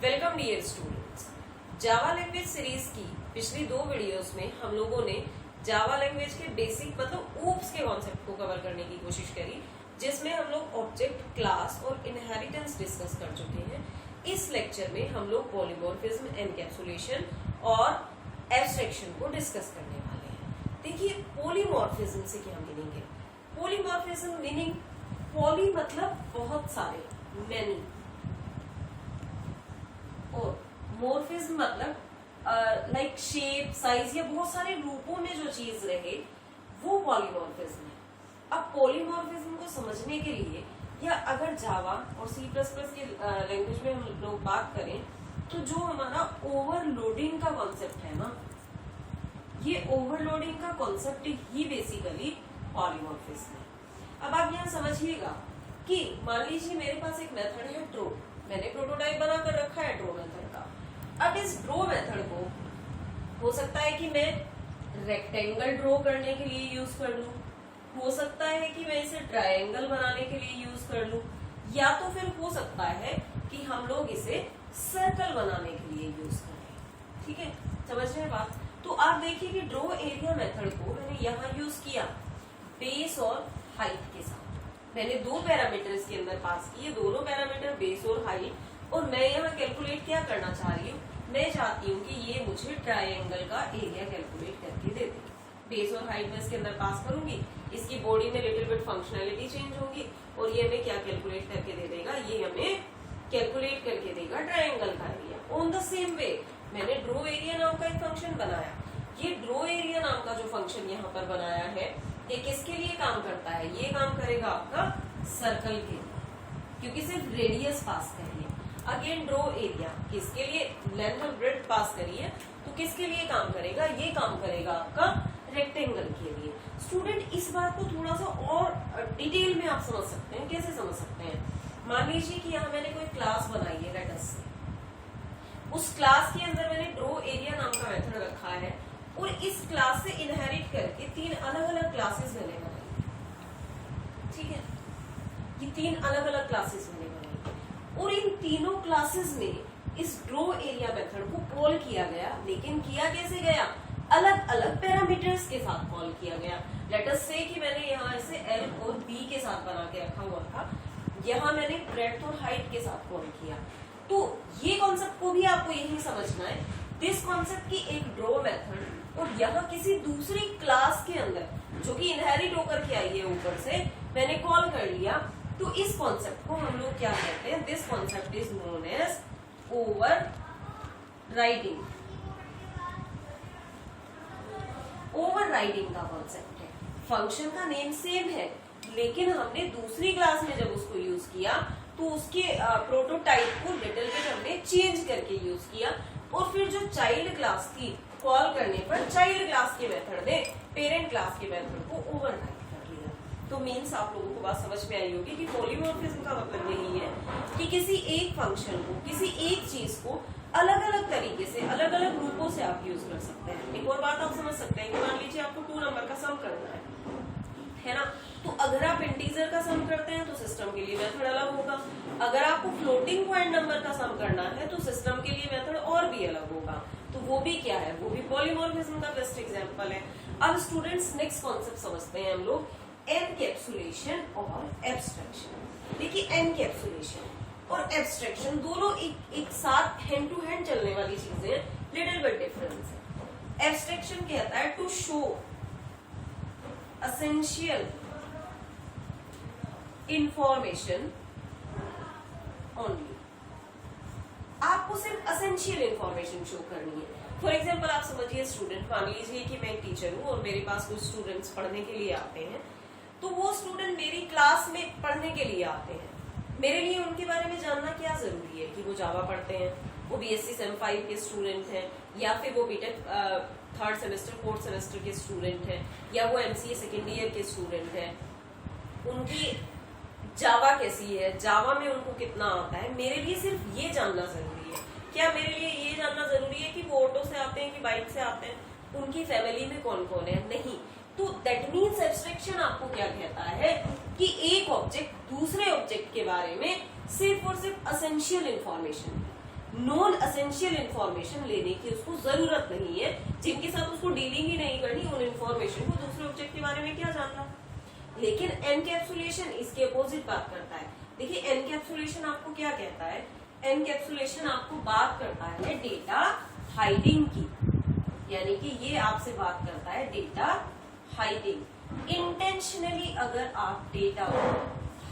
Welcome dear students. Java language series की पिछली 2 videos में हम लोगों ने जावा लैंग्वेज के बेसिक मतलब ऊप्स के कॉन्सेप्ट को कवर करने की कोशिश करी, जिसमें हम लोग ऑब्जेक्ट, क्लास और इनहेरिटेंस डिस्कस कर चुके हैं। इस लेक्चर में हम लोग पॉलीमॉर्फिज्म, एनकैप्सुलेशन और एब्स्ट्रैक्शन को डिस्कस करने वाले हैं। देखिए, पॉलीमॉर्फिज्म से क्या मीनिंग है। पॉलीमॉर्फिज्म मीनिंग पॉली मतलब बहुत सारे, मैनी, और मॉर्फिज्म मतलब लाइक शेप, साइज या बहुत सारे रूपों में जो चीज रहे वो पॉलीमॉर्फिज्म है। अब पॉलीमॉर्फिज्म को समझने के लिए या अगर जावा और C++ की लैंग्वेज में हम लोग बात करें तो जो हमारा ओवरलोडिंग का कॉन्सेप्ट है ना, ये ओवरलोडिंग का कॉन्सेप्ट ही बेसिकली पॉलीमॉर्फिज्म है। अब आप यहाँ समझिएगा कि मान लीजिए मेरे पास एक मेथड है ड्रॉ, मैंने प्रोटोटाइप बनाकर रखा है ड्रॉ मेथड का। अब इस ड्रॉ मेथड को हो सकता है कि मैं रेक्टेंगल ड्रॉ करने के लिए यूज कर लूं, हो सकता है कि मैं इसे ट्रायंगल बनाने के लिए यूज कर लूं, या तो फिर हो सकता है कि हम लोग इसे सर्कल बनाने के लिए यूज करें। ठीक है, समझ रहे हैं बात। तो आप देखिए कि ड्रॉ एरिया मेथड को मैंने यहाँ यूज किया बेस और हाइट के साथ। मैंने 2 पैरामीटर इसके अंदर पास किए, दोनों पैरामीटर बेस और हाइट, और मैं यहाँ कैलकुलेट क्या करना चाह रही हूँ, मैं चाहती हूँ कि ये मुझे ट्रायंगल का एरिया कैलकुलेट करके दे दे। बेस और हाइट में इसके अंदर पास करूंगी, इसकी बॉडी में लिटिल बिट फंक्शनैलिटी चेंज होगी और ये हमें क्या कैलकुलेट करके दे देगा, ये हमें कैलकुलेट करके देगा ट्रायंगल का area. On the same way मैंने ड्रॉ एरिया नाम का एक फंक्शन बनाया। ये ड्रॉ एरिया नाम का जो फंक्शन यहाँ पर बनाया है, ये किसके लिए काम करता है, ये काम करेगा आपका सर्कल के लिए, क्योंकि सिर्फ रेडियस पास करिए। अगेन ड्रॉ एरिया किसके लिए, लेंथ और ब्रेड्थ पास करिए, तो किसके लिए काम करेगा, ये काम करेगा आपका रेक्टेंगल के लिए। स्टूडेंट इस बात को थोड़ा सा और डिटेल में आप समझ सकते हैं। कैसे समझ सकते हैं, मान लीजिए कि यहाँ मैंने कोई क्लास बनाई है लेटस से, उस क्लास के अंदर मैंने ड्रॉ एरिया नाम का मेथड रखा है और इस क्लास से इनहेरिट करके 3 अलग अलग क्लासेस मैंने बनाई। ठीक है, ये 3 अलग अलग क्लासेस मैंने बनाई और इन तीनों क्लासेस में इस ड्रॉ एरिया मेथड को कॉल किया गया, लेकिन किया कैसे गया, अलग अलग पैरामीटर्स के साथ कॉल किया गया। लेट अस से कि मैंने यहाँ इसे L और B के साथ बना के रखा हुआ था, यहाँ मैंने ब्रेड्थ और हाइट के साथ कॉल किया। तो ये कॉन्सेप्ट को भी आपको यही समझना है, दिस कॉन्सेप्ट की एक ड्रॉ मेथड और यहाँ किसी दूसरी क्लास के अंदर जो कि इनहेरिट होकर के आई है ऊपर से, मैंने कॉल कर लिया। तो इस कॉन्सेप्ट को हम लोग क्या कहते हैं, this concept is known as overriding. Overriding का कॉन्सेप्ट है, फंक्शन का नेम सेम है, लेकिन हमने दूसरी क्लास में जब उसको यूज किया तो उसके प्रोटोटाइप को लिटिल बिट हमने चेंज करके यूज किया, और फिर जो चाइल्ड क्लास थी कॉल करने पर चाइल्ड क्लास के मेथड ने पेरेंट क्लास के मेथड को ओवरराइड कर लिया। तो मीन्स आप लोगों को बात समझ में आई होगी कि पॉलीमॉर्फिज्म का मतलब यही है कि किसी एक फंक्शन को, किसी एक चीज को अलग अलग तरीके से, अलग अलग रूपों से आप यूज कर सकते हैं। एक और बात आप समझ सकते हैं कि मान लीजिए आपको 2 नंबर का सम करना है ना, तो अगर आप इंटीजर का सम करते हैं तो सिस्टम के लिए मेथड अलग होगा, अगर आपको फ्लोटिंग पॉइंट नंबर का सम करना है तो सिस्टम के लिए मेथड और भी अलग होगा। तो वो भी क्या है, वो भी पॉलीमॉर्फिज्म का बेस्ट एग्जांपल है। अब स्टूडेंट्स नेक्स्ट कॉन्सेप्ट समझते हैं हम लोग, एनकैप्सुलेशन और एब्स्ट्रैक्शन। देखिए, एनकैप्सुलेशन और एब्स्ट्रैक्शन दोनों एक साथ हैंड टू हैंड चलने वाली चीजें हैं, लिटिल बिट डिफरेंस है। एब्स्ट्रैक्शन कहता है to show essential information only. आपको सिर्फ एसेंशियल इंफॉर्मेशन शो करनी है। फॉर एग्जाम्पल आप समझिए स्टूडेंट, मान लीजिए कि मैं एक टीचर हूँ और मेरे पास कुछ स्टूडेंट्स पढ़ने के लिए आते हैं, तो वो स्टूडेंट मेरी क्लास में पढ़ने के लिए आते हैं। मेरे लिए उनके बारे में जानना क्या जरूरी है कि वो जावा पढ़ते हैं, वो BSc Sem 5 के स्टूडेंट हैं, या फिर वो BTech 3rd semester 4th semester के स्टूडेंट हैं, या वो MCA सेकेंड ईयर के स्टूडेंट हैं। उनकी जावा कैसी है, जावा में उनको कितना आता है, मेरे लिए सिर्फ ये जानना जरूरी है। क्या मेरे लिए ये जानना जरूरी है कि वो ऑटो से आते हैं कि बाइक से आते हैं, उनकी फैमिली में कौन कौन है, नहीं। तो दैट मीन्स एब्स्ट्रैक्शन आपको क्या कहता है कि एक ऑब्जेक्ट दूसरे ऑब्जेक्ट के बारे में सिर्फ और सिर्फ essential information, non essential information लेने की उसको जरूरत नहीं है, जिनके साथ उसको डीलिंग ही नहीं करनी, उन इंफॉर्मेशन को दूसरे ऑब्जेक्ट के बारे में क्या जानना। लेकिन एनकैप्सुलेशन इसके अपोजिट बात करता है। देखिए एनकैप्सुलेशन आपको क्या कहता है, एनकैप्सुलेशन आपको बात करता है डेटा हाइडिंग की, यानी कि ये आपसे बात करता है डेटा हाइडिंग। इंटेंशनली अगर आप डेटा को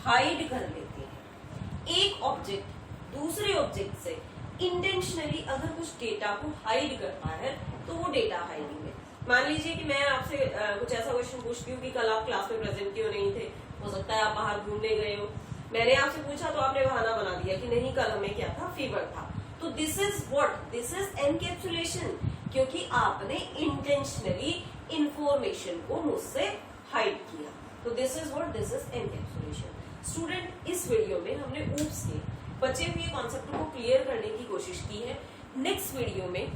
हाइड कर लेते हैं, एक ऑब्जेक्ट दूसरे ऑब्जेक्ट से इंटेंशनली अगर कुछ डेटा को हाइड करता है तो वो डेटा हाइडिंग है। मान लीजिए कि मैं आपसे कुछ ऐसा क्वेश्चन पूछती हूँ कि कल आप क्लास में प्रेजेंट क्यों नहीं थे, हो सकता है आप बाहर घूमने गए हो, मैंने आपसे पूछा तो आपने बहाना बना दिया कि नहीं कल हमें क्या था, फीवर था। तो this is what, this is encapsulation, क्योंकि आपने इंटेंशनली इंफॉर्मेशन को मुझसे हाइड किया। तो this is what, this is encapsulation. Student इस वीडियो में हमने ऊप्स के बचे हुए कॉन्सेप्ट को क्लियर करने की कोशिश की है। नेक्स्ट वीडियो में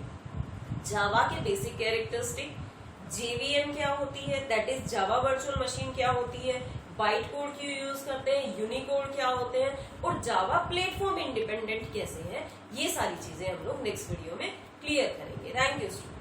जावा के बेसिक कैरेक्टरिस्टिक, जेवीएम क्या होती है, that is Java virtual machine क्या होती है, बाइट कोड क्यों यूज करते हैं, यूनिकोड क्या होते हैं, और जावा प्लेटफॉर्म इंडिपेंडेंट कैसे है, ये सारी चीजें हम लोग नेक्स्ट वीडियो में क्लियर करेंगे। Thank you student.